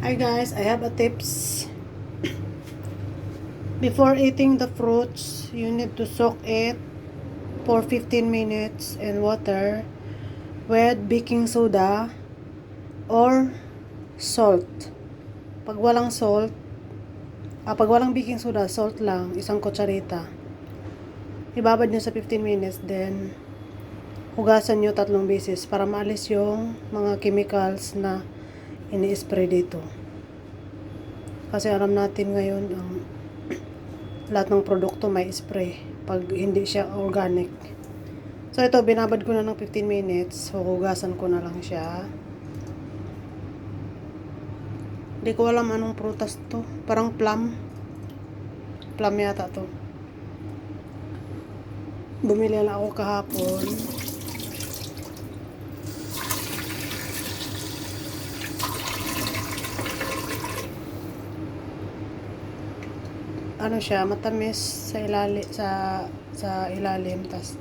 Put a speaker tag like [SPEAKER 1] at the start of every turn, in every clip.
[SPEAKER 1] Hi guys, I have a tips. Before eating the fruits, you need to soak it for 15 minutes in water with baking soda or salt. Pag walang baking soda, salt lang, isang kutsarita. Ibabad nyo sa 15 minutes, then hugasan nyo 3 beses para maalis yung mga chemicals na ini-spray dito. Kasi alam natin ngayon ang lahat ng produkto may spray pag hindi siya organic. So ito, binabad ko na ng 15 minutes. Huhugasan ko na lang siya. Hindi ko alam anong prutas to. Parang plum. Plum yata to. Bumili lang ako kahapon. Ano siya, matamis sa ilalim, tas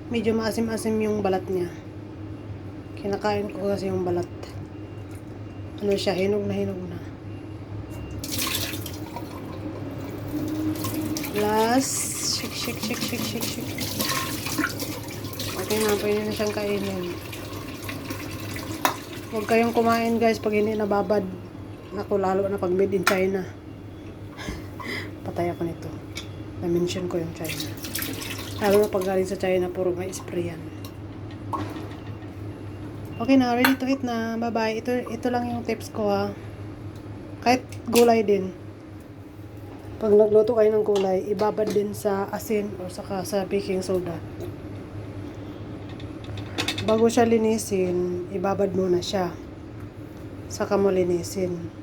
[SPEAKER 1] medyo maasim-asim yung balat niya. Kinakain ko kasi yung balat. Ano siya, hinog na. Plus, shake. Okay na, pwede na siyang kainin. Huwag kayong kumain guys pag hindi nababad. Naku, lalo na pag made in China. Patay ako nito. Na-mention ko yung China. Lalo na pag galing sa China, puro may spray yan. Okay na, ready to eat na. Bye-bye. Ito lang yung tips ko ha. Kahit gulay din. Pag nagluto kayo ng gulay, ibabad din sa asin o saka sa baking soda. Bago siya linisin, ibabad muna siya. Saka mo linisin.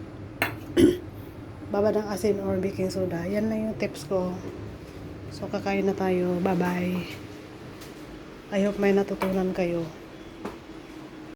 [SPEAKER 1] Babad ng asin or baking soda. Yan lang yung tips ko. So, kakain na tayo. Bye-bye. I hope may natutunan kayo.